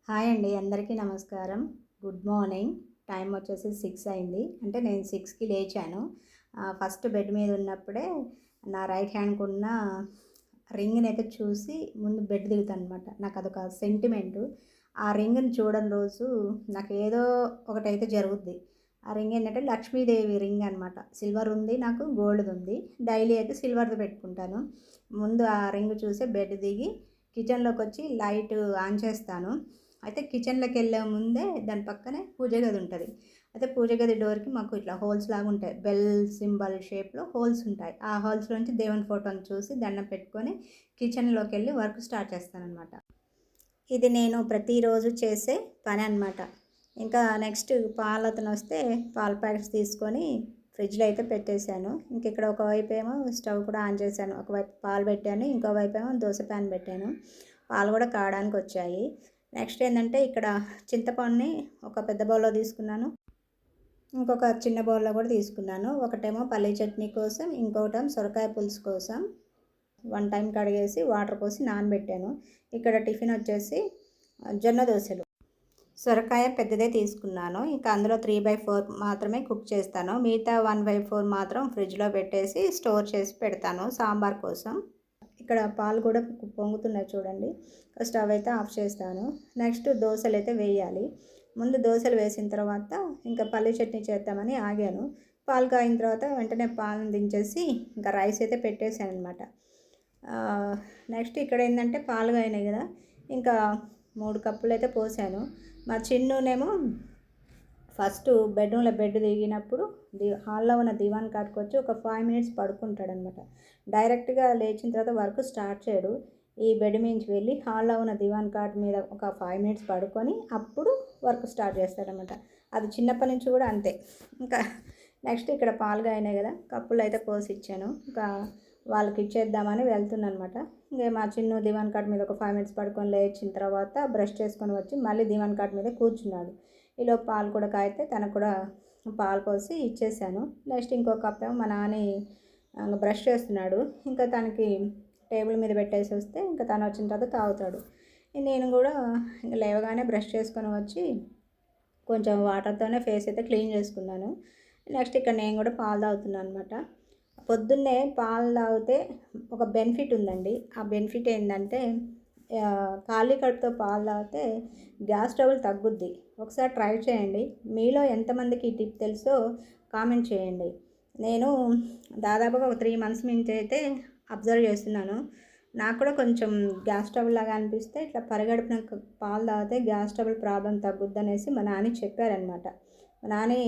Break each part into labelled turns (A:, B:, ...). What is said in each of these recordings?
A: Hi అండి, అందరికీ నమస్కారం. Good morning. టైం వచ్చేసి 6 అయింది. అంటే నేను 6కి లేచాను. ఫస్ట్ బెడ్ మీద ఉన్నప్పుడే నా రైట్ హ్యాండ్‌కి ఉన్న రింగ్‌ని అయితే చూసి ముందు బెడ్ దిగుతాననమాట. నాకు అదొక సెంటిమెంటు. ఆ రింగ్‌ని చూడని రోజు నాకు ఏదో ఒకటైతే జరుగుద్ది. ఆ రింగ్ ఏంటంటే లక్ష్మీదేవి రింగ్ అనమాట. సిల్వర్ ఉంది, నాకు గోల్డ్‌ది ఉంది. డైలీ అయితే సిల్వర్‌ది పెట్టుకుంటాను. ముందు ఆ రింగ్ చూసే బెడ్ దిగి కిచెన్‌లోకి వచ్చి లైట్ ఆన్ చేస్తాను. అయితే కిచెన్‌లోకెళ్ళే ముందే దాని పక్కనే పూజ గది ఉంటది. అయితే పూజ గది డోర్‌కి మాకు ఇట్లా హోల్స్ లాగా ఉంటాయి. బెల్ సింబల్ షేప్‌లో హోల్స్ ఉంటాయి. ఆ హోల్స్‌లోంచి దేవుని ఫోటోని చూసి దండం పెట్టుకొని కిచెన్‌లోకెళ్ళి వర్క్ స్టార్ట్ చేస్తాననమాట. ఇది నేను ప్రతిరోజు చేసే పననమాట. ఇంకా నెక్స్ట్ పాలతనొస్తే పాల ప్యాకెట్స్ తీసుకొని ఫ్రిడ్జ్‌లో అయితే పెట్టేశాను. ఇక్కడ ఒకవైపేమో స్టవ్ కూడా ఆన్ చేశాను. ఒకవైపు పాలు పెట్టాను. ఇంకో వైపేమో దోస ప్యాన్ పెట్టాను. పాలు కూడా కాగడానికొచ్చాయి. నెక్స్ట్ ఏందంటే ఇక్కడ చింతపండుని ఒక పెద్ద బౌల్‌లో తీసుకున్నాను. ఇంకొక చిన్న బౌల్‌లో కూడా తీసుకున్నాను. ఒకటేమో పల్లీ చట్నీ కోసం, ఇంకొకటేమో సొరకాయ పులుసు కోసం 1 టైం కడిగేసి వాటర్ పోసి నానబెట్టాను. ఇక్కడ టిఫిన్ వచ్చేసి జొన్న దోసలు. సొరకాయ పెద్దదే తీసుకున్నాను. ఇంకా అందులో 3/4 మాత్రమే కుక్ చేస్తాను. మిగతా 1/4 మాత్రం ఫ్రిడ్జ్‌లో పెట్టేసి స్టోర్ చేసి పెడతాను సాంబార్ కోసం. ఇక్కడ పాలు కూడా పొంగుతున్నాయి చూడండి. స్టవ్ అయితే ఆఫ్ చేస్తాను. నెక్స్ట్ దోసలైతే వేయాలి. ముందు దోసలు వేసిన తర్వాత ఇంకా పల్లీ చట్నీ చేద్దామని ఆగాను. పాలు కాగిన తర్వాత వెంటనే పాలను దించేసి ఇంకా రైస్ అయితే పెట్టేసాననమాట. నెక్స్ట్ ఇక్కడ ఏంటంటే పాలు కాగినాయి కదా, ఇంకా 3 కప్పులు అయితే పోసాను. మా చిన్నునేమో ఫస్ట్ బెడ్రూమ్‌లో బెడ్ దిగినప్పుడు హాల్‌లో ఉన్న దివాన్ కాటుకొచ్చి ఒక 5 మినిట్స్ పడుకుంటాడనమాట. డైరెక్ట్‌గా లేచిన తర్వాత వర్క్ స్టార్ట్ చేయడు. ఈ బెడ్ మీంచి వెళ్ళి హాల్‌లో ఉన్న దివాన్ కాట్ మీద ఒక 5 మినిట్స్ పడుకొని అప్పుడు వర్క్ స్టార్ట్ చేస్తాడనమాట. అది చిన్నప్పటి నుంచి కూడా అంతే. ఇంకా నెక్స్ట్ ఇక్కడ పాలు కాగినాయి కదా, కప్పులు అయితే పోసి ఇచ్చాను. ఇంకా వాళ్ళకి ఇచ్చేద్దామని వెళ్తున్నానమాట. ఇంక మా చిన్ను దివాన్ కాట్ మీద ఒక 5 మినిట్స్ పడుకొని లేచిన తర్వాత బ్రష్ చేసుకొని వచ్చి మళ్ళీ దివాన్ కాట్ మీద కూర్చున్నాడు. ఈలోపు పాలు కూడా కాగితే తనకు కూడా పాలు పోసి ఇచ్చేసాను. నెక్స్ట్ ఇంకో కప్ ఏమో మా నాని బ్రష్ చేస్తున్నాడు. ఇంకా తనకి టేబుల్ మీద పెట్టేసి వస్తే ఇంకా తను వచ్చిన తర్వాత తాగుతాడు. నేను కూడా ఇంకా లేవగానే బ్రష్ చేసుకొని వచ్చి కొంచెం వాటర్తోనే ఫేస్ అయితే క్లీన్ చేసుకున్నాను. నెక్స్ట్ ఇక్కడ నేను కూడా పాలు తాగుతున్నాను అనమాట. పొద్దున్నే పాలు తాగితే ఒక బెనిఫిట్ ఉందండి. ఆ బెనిఫిట్ ఏంటంటే ఖాళీ కడుపుతో పాలు తాగితే గ్యాస్ ట్రబుల్ తగ్గుద్ది. ఒకసారి ట్రై చేయండి. మీలో ఎంతమందికి ఈ టిప్ తెలుసో కామెంట్ చేయండి. నేను దాదాపుగా ఒక 3 మంత్స్ నుంచి అయితే అబ్జర్వ్ చేస్తున్నాను. నాకు కూడా కొంచెం గ్యాస్ ట్రబుల్ లాగా అనిపిస్తే ఇట్లా పరిగడుపున పాలు తాగితే గ్యాస్ ట్రబుల్ ప్రాబ్లం తగ్గుద్ది అనేసి మా నాని చెప్పారనమాట. మా నాని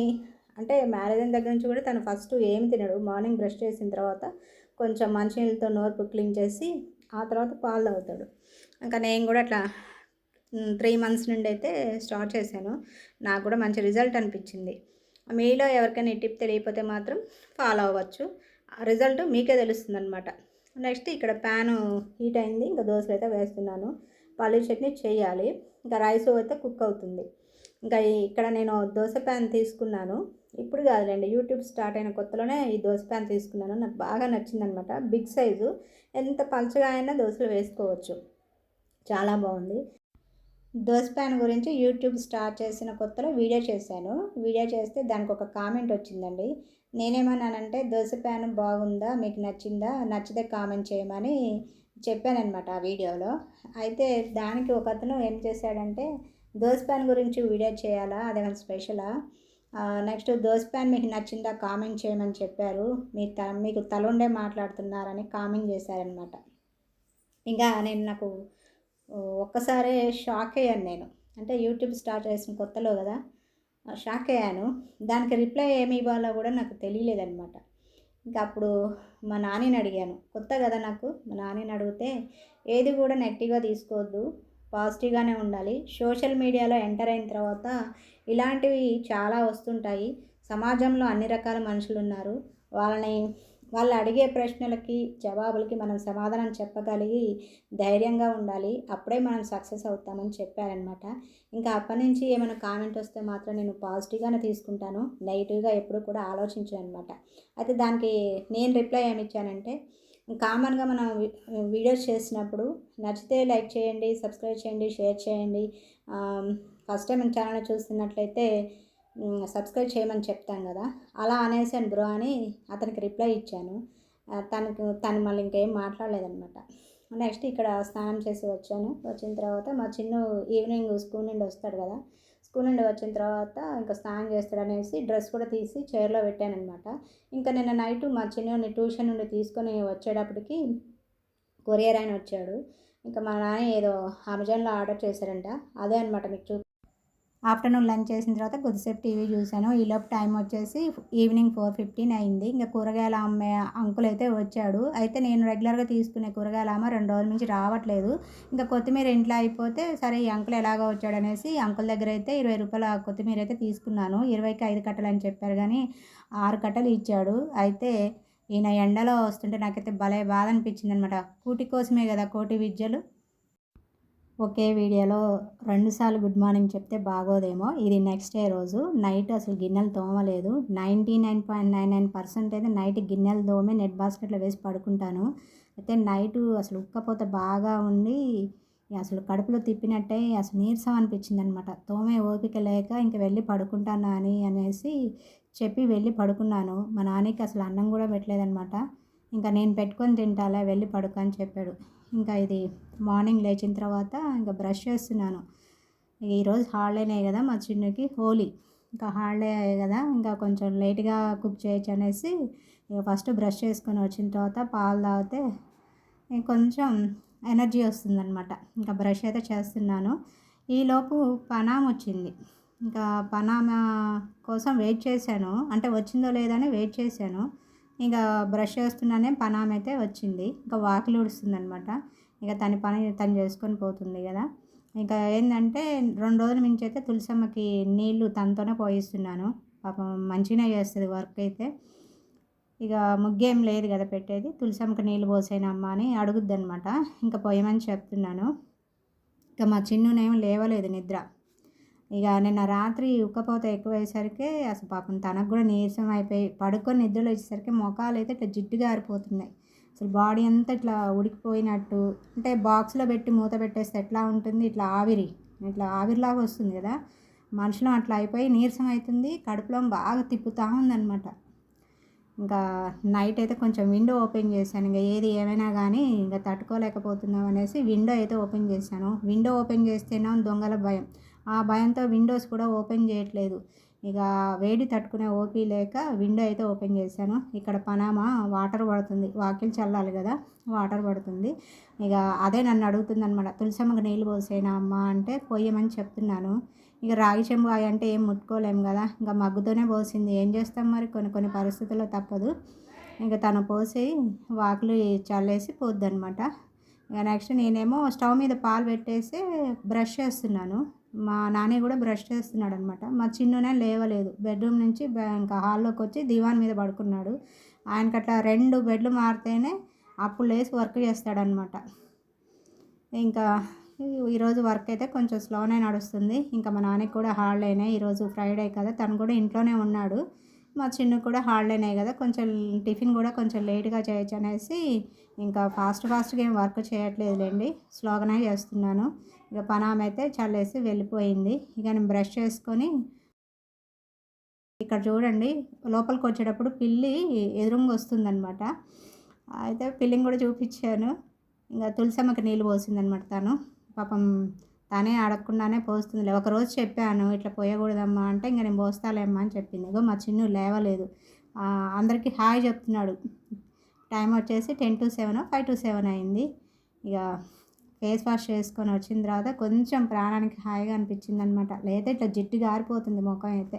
A: అంటే మ్యారేజ్ అయిన దగ్గర నుంచి కూడా తను ఫస్ట్ ఏమి తినడు. మార్నింగ్ బ్రష్ చేసిన తర్వాత కొంచెం మంచినీళ్ళతో నోరు క్లీన్ చేసి ఆ తర్వాత పాలు తాగుతాడు. ఇంకా నేను కూడా అట్లా 3 మంత్స్ నుండి అయితే స్టార్ట్ చేశాను. నాకు కూడా మంచి రిజల్ట్ అనిపించింది. మీలో ఎవరికైనా ఈ టిప్ తెలియకపోతే మాత్రం ఫాలో అవ్వచ్చు. ఆ రిజల్ట్ మీకే తెలుస్తుందనమాట. నెక్స్ట్ ఇక్కడ ప్యాను హీట్ అయింది. ఇంకా దోసలు అయితే వేస్తున్నాను. పల్లీ చట్నీ చేయాలి. ఇంకా రైస్ అయితే కుక్ అవుతుంది. ఇంకా ఇక్కడ నేను దోస ప్యాన్ తీసుకున్నాను. ఇప్పుడు కాదులేండి, యూట్యూబ్ స్టార్ట్ అయిన కొత్తలోనే ఈ దోస ప్యాన్ తీసుకున్నాను. నాకు బాగా నచ్చిందనమాట. బిగ్ సైజు, ఎంత పలచగా అయినా దోసలు వేసుకోవచ్చు. చాలా బాగుంది. దోస ప్యాన్ గురించి యూట్యూబ్ స్టార్ట్ చేసిన కొత్తలో వీడియో చేశాను. వీడియో చేస్తే దానికి ఒక కామెంట్ వచ్చిందండి. నేనేమన్నానంటే దోస ప్యాన్ బాగుందా, మీకు నచ్చిందా, నచ్చితే కామెంట్ చేయమని చెప్పానన్నమాట ఆ వీడియోలో. అయితే దానికి ఒకతను ఏం చేశాడంటే దోస ప్యాన్ గురించి వీడియో చేయాలా, అదేమైనా స్పెషలా, నెక్స్ట్ దోస ప్యాన్ మీకు నచ్చిందా కామెంట్ చేయమని చెప్పారు, మీకు తలుండే మాట్లాడుతున్నారని కామెంట్ చేశారనమాట. ఇంకా నాకు ఒక్కసారే షాక్ అయ్యాను నేను. అంటే యూట్యూబ్ స్టార్ట్ చేసిన కొత్తలో కదా, షాక్ అయ్యాను. దానికి రిప్లై ఏమి ఇవ్వాలో కూడా నాకు తెలియలేదనమాట. ఇంకా అప్పుడు మా నాన్నని అడిగాను. కొత్త కదా నాకు. మా నాన్నని అడిగితే ఏది కూడా నెగిటివ్గా తీసుకోవద్దు, పాజిటివ్గానే ఉండాలి. సోషల్ మీడియాలో ఎంటర్ అయిన తర్వాత ఇలాంటివి చాలా వస్తుంటాయి. సమాజంలో అన్ని రకాల మనుషులు ఉన్నారు. వాళ్ళు అడిగే ప్రశ్నలకి జవాబులకి మనం సమాధానం చెప్పగలిగి ధైర్యంగా ఉండాలి. అప్పుడే మనం సక్సెస్ అవుతామని చెప్పారనమాట. ఇంకా అప్పటి నుంచి ఏమైనా కామెంట్ వస్తే మాత్రం నేను పాజిటివ్గానే తీసుకుంటాను. నెగిటివ్గా ఎప్పుడు కూడా ఆలోచించను అనమాట. అయితే దానికి నేను రిప్లై ఏమి ఇచ్చానంటే, కామన్గా మనం వీడియోస్ చేసినప్పుడు నచ్చితే లైక్ చేయండి, సబ్స్క్రైబ్ చేయండి, షేర్ చేయండి. ఫస్ట్ టైం మన ఛానల్ చూస్తున్నట్లయితే సబ్స్క్రైబ్ చేయమని చెప్తాం కదా, అలా అనేసాను బ్రో అని అతనికి రిప్లై ఇచ్చాను. తను మళ్ళీ ఇంకేం మాట్లాడలేదనమాట. నెక్స్ట్ ఇక్కడ స్నానం చేసి వచ్చాను. వచ్చిన తర్వాత మా చిన్ను ఈవినింగ్ స్కూల్ నుండి వస్తాడు కదా, స్కూల్ నుండి వచ్చిన తర్వాత ఇంకా స్నానం చేస్తాడనేసి డ్రెస్ కూడా తీసి చైర్లో పెట్టానమాట. ఇంకా నిన్న నైట్ మా చిన్నోని ట్యూషన్ నుండి తీసుకొని వచ్చేటప్పటికి కొరియర్ ఆయన వచ్చాడు. ఇంకా మా నాన్న ఏదో అమెజాన్లో ఆర్డర్ చేశారంట, అదే అనమాట మీకు ఆఫ్టర్నూన్ లంచ్ చేసిన తర్వాత కొద్దిసేపు టీవీ చూశాను. ఈలోపు టైం వచ్చేసి ఈవినింగ్ 4:15 అయింది. ఇంకా కూరగాయల అమ్మే అంకుల్ అయితే వచ్చాడు. అయితే నేను రెగ్యులర్గా తీసుకునే కూరగాయల అమ్మ 2 రోజుల నుంచి రావట్లేదు. ఇంకా కొత్తిమీర ఇంట్లో అయిపోతే సరే ఈ అంకుల్ ఎలాగో వచ్చాడనేసి అంకుల్ దగ్గర అయితే 20 రూపాయల కొత్తిమీర అయితే తీసుకున్నాను. 20కి 5 కట్టలు అని చెప్పారు కానీ 6 కట్టలు ఇచ్చాడు. అయితే ఈయన ఎండలో వస్తుంటే నాకైతే భలే బాధ అనిపించింది అనమాట. కూటి కోసమే కదా కోటి విద్యలు. ఒకే వీడియోలో 2 సార్లు గుడ్ మార్నింగ్ చెప్తే బాగోదేమో. ఇది నెక్స్ట్ డే రోజు నైట్ అసలు గిన్నెలు తోమలేదు. 99.99% అయితే నైట్ గిన్నెలు తోమి నెట్ బాస్కెట్లో వేసి పడుకుంటాను. అయితే నైటు అసలు ఉక్కపోత బాగా ఉండి అసలు కడుపులో తిప్పినట్టే అసలు నీరసం అనిపించింది అనమాట. తోమే ఓపిక లేక ఇంక వెళ్ళి పడుకుంటాను అనేసి చెప్పి వెళ్ళి పడుకున్నాను. మా నాన్నకి అసలు అన్నం కూడా పెట్టలేదనమాట. ఇంకా నేను పెట్టుకొని తింటాలే వెళ్ళి పడుకో అని చెప్పాడు. ఇంకా ఇది మార్నింగ్ లేచిన తర్వాత ఇంకా బ్రష్ చేస్తున్నాను. ఈరోజు హాలిడేనే కదా మా చిన్నకి హోలీ, ఇంకా హాలిడే కదా ఇంకా కొంచెం లేట్గా కుక్ చేయొచ్చు అనేసి ఇక ఫస్ట్ బ్రష్ చేసుకొని వచ్చిన తర్వాత పాలు తాగితే కొంచెం ఎనర్జీ వస్తుందన్నమాట. ఇంకా బ్రష్ అయితే చేస్తున్నాను. ఈలోపు పనామ వచ్చింది. ఇంకా పనామ కోసం వెయిట్ చేశాను, అంటే వచ్చిందో లేదని వెయిట్ చేశాను. ఇంకా బ్రష్ చేస్తున్నానే పనామ అయితే వచ్చింది. ఇంకా వాకిలి ఊడుస్తుందనమాట. ఇక తన పని తను చేసుకొని పోతుంది కదా. ఇంకా ఏంటంటే 2 రోజుల నుంచి అయితే తులసమ్మకి నీళ్లు తనతోనే పోయిస్తున్నాను. పాపం మంచిగానే చేస్తుంది వర్క్ అయితే. ఇక ముగ్గేం లేదు కదా పెట్టేది, తులసమ్మకి నీళ్ళు పోసేనమ్మా అని అడుగుద్ది అనమాట. ఇంకా పోయమని చెప్తున్నాను. ఇక మా చిన్నునేమో లేవలేదు నిద్ర. ఇక నిన్న రాత్రి ఉక్కపోత ఎక్కువయ్యేసరికి అసలు పాపం తనకు కూడా నీరసం అయిపోయి పడుకొని నిద్రలో వచ్చేసరికి మొఖాలు అయితే ఇట్లా జిడ్డుగా ఆరిపోతున్నాయి. అసలు బాడీ అంతా ఇట్లా ఉడికిపోయినట్టు, అంటే బాక్స్లో పెట్టి మూత పెట్టేస్తే ఎట్లా ఉంటుంది, ఇట్లా ఆవిరిలాగా వస్తుంది కదా, మనుషులం అట్లా అయిపోయి నీరసం అవుతుంది. కడుపులో బాగా తిప్పుతూ ఉందన్నమాట. ఇంకా నైట్ అయితే కొంచెం విండో ఓపెన్ చేశాను. ఇంకా ఏది ఏమైనా కానీ ఇంకా తట్టుకోలేకపోతున్నాం అనేసి విండో అయితే ఓపెన్ చేశాను. విండో ఓపెన్ చేస్తేనే దొంగల భయం, ఆ భయంతో విండోస్ కూడా ఓపెన్ చేయట్లేదు. ఇక వేడి తట్టుకునే ఓపీ లేక విండో అయితే ఓపెన్ చేశాను. ఇక్కడ పనామ వాటర్ పడుతుంది, వాకిలి చల్లాలి కదా, వాటర్ పడుతుంది. ఇక అదే నన్ను అడుగుతుంది అనమాట, తులసమ్మకి నీళ్ళు పోసేనా అమ్మ అంటే పోయమని చెప్తున్నాను. ఇక రాగి చెంబు అంటే ఏం ముట్టుకోలేము కదా, ఇంకా మగ్గుతోనే పోసింది. ఏం చేస్తాం మరి, కొన్ని పరిస్థితుల్లో తప్పదు. ఇంకా తను పోసి వాకిలి చల్లేసి పోద్ది అనమాట. ఇక నెక్స్ట్ నేనేమో స్టవ్ మీద పాలు పెట్టేసి బ్రష్ చేస్తున్నాను. మా నాన్న కూడా బ్రష్ చేస్తున్నాడు అనమాట. మా చిన్నునే లేవలేదు, బెడ్రూమ్ నుంచి ఇంకా హాల్లోకి వచ్చి దివాన్ మీద పడుకున్నాడు. ఆయనకి అట్లా 2 బెడ్లు మారితేనే అప్పుడు లేచి వర్క్ చేస్తాడనమాట. ఇంకా ఈరోజు వర్క్ అయితే కొంచెం స్లోనే నడుస్తుంది. ఇంకా మా నాన్నకి కూడా హాలిడేనే, ఈరోజు ఫ్రైడే కదా, తను కూడా ఇంట్లోనే ఉన్నాడు. మా చిన్ను కూడా హాలిడేనే కదా, కొంచెం టిఫిన్ కూడా కొంచెం లేట్గా చేయొచ్చు అనేసి ఇంకా ఫాస్ట్గా ఏం వర్క్ చేయట్లేదులేండి, స్లోగానే చేస్తున్నాను. ఇక పనామ అయితే చల్లేసి వెళ్ళిపోయింది. ఇక నేను బ్రష్ చేసుకొని ఇక్కడ చూడండి లోపలికి వచ్చేటప్పుడు పిల్లి ఎదురుంగా వస్తుందన్నమాట. అయితే పిల్లిని కూడా చూపించాను. ఇంకా తులసమ్మకి నీళ్ళు పోసిందనమాట తను. పాపం తనే అడగకుండానే పోస్తుంది. ఒకరోజు చెప్పాను ఇట్లా పోయకూడదమ్మా అంటే ఇంకా నేను పోస్తాలేమ్మా అని చెప్పింది. ఇగో మా చిన్ను లేవలేదు, అందరికీ హాయ్ చెప్తున్నాడు. టైం వచ్చేసి 10 to 7, 5 to 7 అయింది. ఇక ఫేస్ వాష్ చేసుకొని వచ్చిన తర్వాత కొంచెం ప్రాణానికి హాయిగా అనిపించింది అనమాట. లేదా ఇట్లా జిడ్డుగా ఆరిపోతుంది ముఖం అయితే.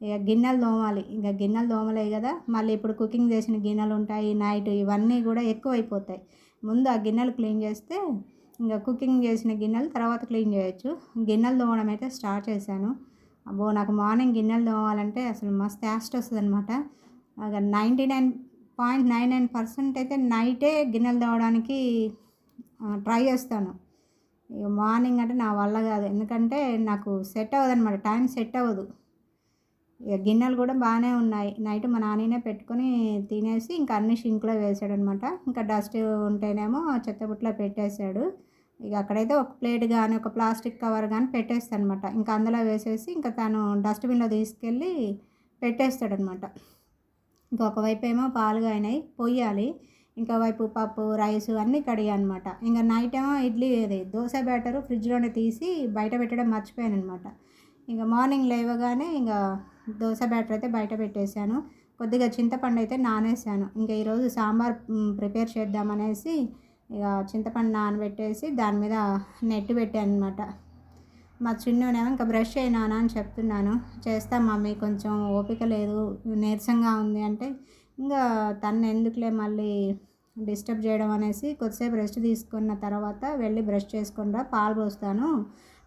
A: ఇక గిన్నెలు తోమాలి, ఇంకా గిన్నెలు తోమలే కదా, మళ్ళీ ఇప్పుడు కుకింగ్ చేసిన గిన్నెలు ఉంటాయి నైట్, ఇవన్నీ కూడా ఎక్కువ అయిపోతాయి. ముందు ఆ గిన్నెలు క్లీన్ చేస్తే ఇంకా కుకింగ్ చేసిన గిన్నెలు తర్వాత క్లీన్ చేయొచ్చు. గిన్నెలు తోమడం అయితే స్టార్ట్ చేశాను. అబ్బో నాకు మార్నింగ్ గిన్నెలు తోమాలంటే అసలు మస్తు యాస్ట్ వస్తుంది అనమాట. 99.99% అయితే నైటే గిన్నెలు తోమడానికి ట్రై చేస్తాను. ఇక మార్నింగ్ అంటే నా వల్ల కాదు, ఎందుకంటే నాకు సెట్ అవ్వదు అనమాట, టైం సెట్ అవ్వదు. ఇక గిన్నెలు కూడా బాగానే ఉన్నాయి. నైట్ మా నాన్ననే పెట్టుకొని తినేసి ఇంకా అన్ని షింక్లో వేసాడనమాట. ఇంకా డస్ట్ ఉంటేనేమో చెత్తబుట్టలో పెట్టేశాడు. ఇక అక్కడైతే ఒక ప్లేట్ కానీ ఒక ప్లాస్టిక్ కవర్ కానీ పెట్టేస్తాడనమాట. ఇంకా అందులో వేసేసి ఇంకా తను డస్ట్బిన్లో తీసుకెళ్ళి పెట్టేస్తాడనమాట. ఇంకొక వైపు ఏమో పాలు కాగినాయి పొయ్యాలి, ఇంకోవైపు పప్పు రైసు అన్నీ కడిగానమాట. ఇంకా నైట్ ఏమో ఇడ్లీ దోశ బ్యాటరు ఫ్రిడ్జ్లోనే తీసి బయట పెట్టడం మర్చిపోయాను అనమాట. ఇంకా మార్నింగ్ లేవగానే ఇంకా దోశ బ్యాటర్ అయితే బయట పెట్టేశాను. కొద్దిగా చింతపండు అయితే నానేసాను. ఇంకా ఈరోజు సాంబార్ ప్రిపేర్ చేద్దామనేసి ఇక చింతపండు నానబెట్టేసి దాని మీద నెట్ పెట్టాను అనమాట. మా చిన్నోనేమో ఇంకా బ్రష్ అయినానా అని చెప్తున్నాను. చేస్తాం మమ్మీ, కొంచెం ఓపిక లేదు, నీరసంగా ఉంది అంటే ఇంకా తను ఎందుకులే మళ్ళీ డిస్టర్బ్ చేయడం అనేసి కొద్దిసేపు రెస్ట్ తీసుకున్న తర్వాత వెళ్ళి బ్రష్ చేసుకుని పాలు పోస్తాను.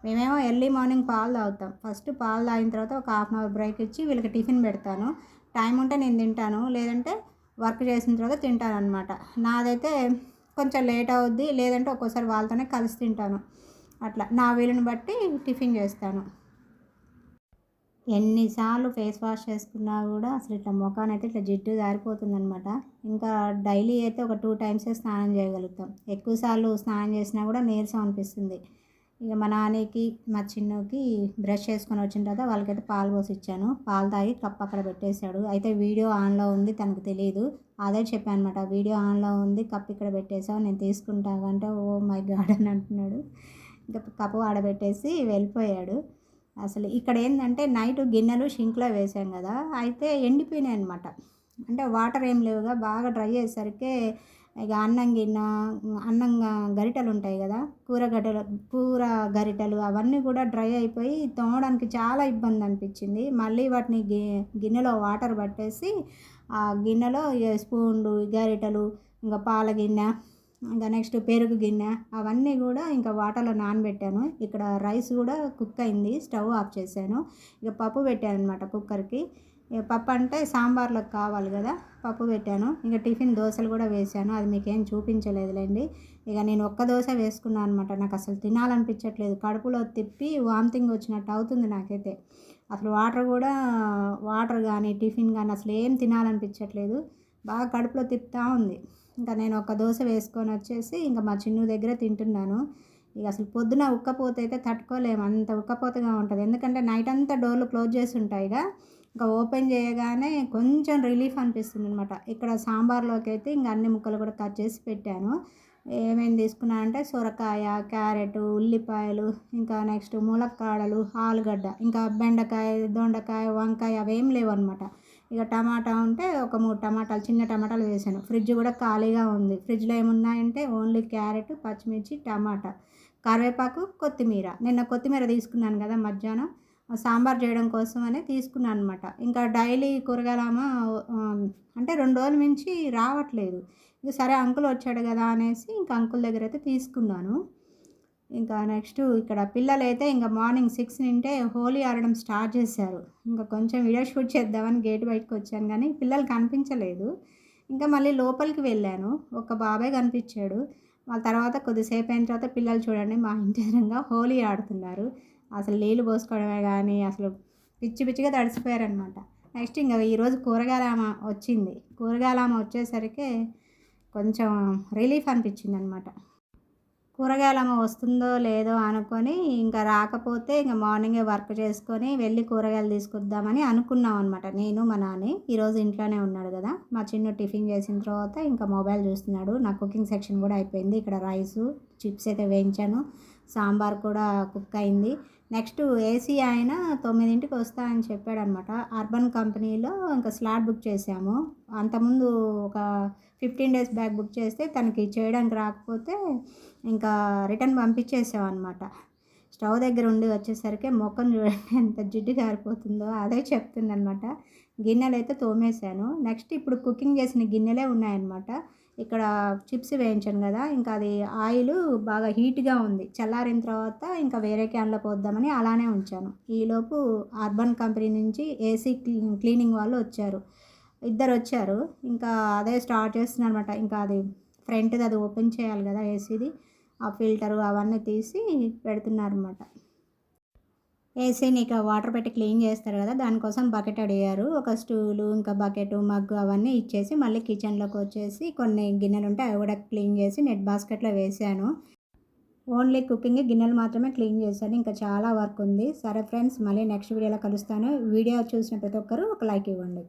A: మేమేమో ఎర్లీ మార్నింగ్ పాలు తాగుతాం. ఫస్ట్ పాలు తాగిన తర్వాత ఒక హాఫ్ అన్ అవర్ బ్రేక్ ఇచ్చి వీళ్ళకి టిఫిన్ పెడతాను. టైం ఉంటే నేను తింటాను, లేదంటే వర్క్ చేసిన తర్వాత తింటాను అనమాట. నాదైతే కొంచెం లేట్ అవుద్ది, లేదంటే ఒక్కోసారి వాళ్ళతోనే కలిసి తింటాను. అట్లా నా వీలుని బట్టి టిఫిన్ చేస్తాను. ఎన్నిసార్లు ఫేస్ వాష్ చేసుకున్నా కూడా అసలు ఇట్లా ముఖానైతే ఇట్లా జిడ్డు జారిపోతుందనమాట. ఇంకా డైలీ అయితే ఒక 2 టైమ్సే స్నానం చేయగలుగుతాం. ఎక్కువసార్లు స్నానం చేసినా కూడా నీరసం అనిపిస్తుంది. ఇక మా నాన్నకి మా చిన్నకి బ్రష్ చేసుకొని వచ్చిన తర్వాత వాళ్ళకైతే పాలు పోసి ఇచ్చాను. పాలు తాగి కప్ అక్కడ పెట్టేశాడు. అయితే వీడియో ఆన్లో ఉంది, తనకు తెలియదు. అదే చెప్పాను అనమాట, వీడియో ఆన్లో ఉంది, కప్ ఇక్కడ పెట్టేసావు, నేను తీసుకుంటాను అంటే ఓ మై గాడ్ అని అంటున్నాడు. ఇంకా కప్పు ఆడబెట్టేసి వెళ్ళిపోయాడు. అసలు ఇక్కడ ఏంటంటే నైట్ గిన్నెలు షింక్లో వేసాం కదా, అయితే ఎండిపోయినాయి అనమాట. అంటే వాటర్ ఏం లేవుగా, బాగా డ్రై అయ్యేసరికి ఇక అన్నం గరిటెలు ఉంటాయి కదా, కూర గరిటెలు అవన్నీ కూడా డ్రై అయిపోయి తోమడానికి చాలా ఇబ్బంది అనిపించింది. మళ్ళీ వాటిని గిన్నెలో వాటర్ పట్టేసి ఆ గిన్నెలో స్పూన్లు గరిటెలు ఇంకా పాల గిన్నె ఇంకా నెక్స్ట్ పెరుగు గిన్నె అవన్నీ కూడా ఇంకా వాటర్లో నానబెట్టాను. ఇక్కడ రైస్ కూడా కుక్ అయింది, స్టవ్ ఆఫ్ చేశాను. ఇక పప్పు పెట్టాను అనమాట కుక్కర్కి. ఇక పప్పు అంటే సాంబార్లోకి కావాలి కదా, పప్పు పెట్టాను. ఇంకా టిఫిన్ దోశలు కూడా వేశాను, అది మీకేం చూపించలేదులేండి. ఇక నేను ఒక్క దోశ వేసుకున్నాను అనమాట. నాకు అసలు తినాలనిపించట్లేదు, కడుపులో తిప్పి వామిటింగ్ వచ్చినట్టు అవుతుంది నాకైతే. అసలు వాటర్ కానీ టిఫిన్ కానీ అసలు ఏం తినాలనిపించట్లేదు, బాగా కడుపులో తిప్పుతూ ఉంది. ఇంకా నేను ఒక దోశ వేసుకొని వచ్చేసి ఇంకా మా చిన్ను దగ్గర తింటున్నాను. ఇక అసలు పొద్దున ఉక్కపోతే అయితే తట్టుకోలేము, అంత ఉక్కపోతగా ఉంటుంది. ఎందుకంటే నైట్ అంతా డోర్లు క్లోజ్ చేసి ఉంటాయిగా, ఇంకా ఓపెన్ చేయగానే కొంచెం రిలీఫ్ అనిపిస్తుంది అనమాట. ఇక్కడ సాంబార్లోకి అయితే ఇంకా అన్ని ముక్కలు కూడా కట్ చేసి పెట్టాను. ఏమేమి తీసుకున్నానంటే సొరకాయ, క్యారెట్, ఉల్లిపాయలు, ఇంకా నెక్స్ట్ ములక్కాడలు, ఆలుగడ్డ, ఇంకా బెండకాయ, దొండకాయ, వంకాయ అవేం లేవు అనమాట. ఇక టమాటా ఉంటే ఒక 3 టమాటాలు, చిన్న టమాటాలు వేసాను. ఫ్రిడ్జ్ కూడా ఖాళీగా ఉంది. ఫ్రిడ్జ్లో ఏమున్నాయంటే ఓన్లీ క్యారెట్, పచ్చిమిర్చి, టమాటా, కరివేపాకు, కొత్తిమీర. నిన్న కొత్తిమీర తీసుకున్నాను కదా మధ్యాహ్నం సాంబార్ చేయడం కోసం అని తీసుకున్నాను అనమాట. ఇంకా డైలీ కూరగాయలమా అంటే 2 రోజుల నుంచి రావట్లేదు. ఇక సరే అంకుల్ వచ్చాడు కదా అనేసి ఇంకా అంకుల్ దగ్గర అయితే తీసుకున్నాను. ఇంకా నెక్స్ట్ ఇక్కడ పిల్లలైతే ఇంకా మార్నింగ్ 6 నుంటే హోలీ ఆడడం స్టార్ట్ చేశారు. ఇంకా కొంచెం వీడియో షూట్ చేద్దామని గేట్ బయటకు వచ్చాను కానీ పిల్లలు కనిపించలేదు. ఇంకా మళ్ళీ లోపలికి వెళ్ళాను, ఒక బాబాయ్ కనిపించాడు. వాళ్ళ తర్వాత కొద్దిసేపు అయిన తర్వాత పిల్లలు చూడండి మా ఇంటి ఎదురుగా హోలీ ఆడుతున్నారు. అసలు నీళ్ళు పోసుకోవడమే కానీ అసలు పిచ్చి పిచ్చిగా తడిసిపోయారనమాట. నెక్స్ట్ ఇంకా ఈరోజు కూరగాయలామ వచ్చింది. కూరగాయలామ వచ్చేసరికి కొంచెం రిలీఫ్ అనిపించింది అనమాట. కూరగాయలమ్మ వస్తుందో లేదో అనుకొని ఇంకా రాకపోతే ఇంకా మార్నింగే వర్క్ చేసుకొని వెళ్ళి కూరగాయలు తీసుకొద్దామని అనుకున్నాం అనమాట. నేను మా నాన్న ఈరోజు ఇంట్లోనే ఉన్నాడు కదా. మా చిన్న టిఫిన్ చేసిన తర్వాత ఇంకా మొబైల్ చూస్తున్నాడు. నా కుకింగ్ సెక్షన్ కూడా అయిపోయింది. ఇక్కడ రైసు, చిప్స్ అయితే వేయించాను, సాంబార్ కూడా కుక్ అయింది. నెక్స్ట్ ఏసీ ఆయన 9ంటికి వస్తా అని చెప్పాడనమాట. అర్బన్ కంపెనీలో ఇంకా స్లాట్ బుక్ చేసాము. అంతకుముందు ఒక 15 డేస్ బ్యాక్ బుక్ చేస్తే తనకి చేయడానికి రాకపోతే ఇంకా రిటర్న్ పంపించేసామన్నమాట. స్టవ్ దగ్గర ఉండి వచ్చేసరికి ముఖం చూడండి ఎంత జిడ్డు కారిపోతుందో, అదే చెప్తుందనమాట. గిన్నెలు అయితే తోమేశాను. నెక్స్ట్ ఇప్పుడు కుకింగ్ చేసిన గిన్నెలే ఉన్నాయన్నమాట. ఇక్కడ చిప్స్ వేయించాను కదా, ఇంకా అది ఆయిల్ బాగా హీట్గా ఉంది. చల్లారిన తర్వాత ఇంకా వేరే క్యాన్లో పోద్దామని అలానే ఉంచాను. ఈలోపు అర్బన్ కంపెనీ నుంచి ఏసీ క్లీనింగ్ వాళ్ళు వచ్చారు, ఇద్దరు వచ్చారు. ఇంకా అదే స్టార్ట్ చేస్తున్నాను అనమాట. ఇంకా అది ఫ్రంట్ది అది ఓపెన్ చేయాలి కదా ఏసీది, ఆ ఫిల్టరు అవన్నీ తీసి పెడుతున్నారన్నమాట. వేసి నీకు వాటర్ పెట్టి క్లీన్ చేస్తారు కదా, దానికోసం బకెట్ అడిగారు. ఒక స్టూలు, ఇంకా బకెట్, మగ్గు అవన్నీ ఇచ్చేసి మళ్ళీ కిచెన్లోకి వచ్చేసి కొన్ని గిన్నెలు ఉంటే అవి కూడా క్లీన్ చేసి నెట్ బాస్కెట్లో వేసాను. ఓన్లీ కుకింగ్ గిన్నెలు మాత్రమే క్లీన్ చేశాను. ఇంకా చాలా వర్క్ ఉంది. సరే ఫ్రెండ్స్, మళ్ళీ నెక్స్ట్ వీడియోలో కలుస్తాను. వీడియో చూసిన ప్రతి ఒక్కరూ ఒక లైక్ ఇవ్వండి.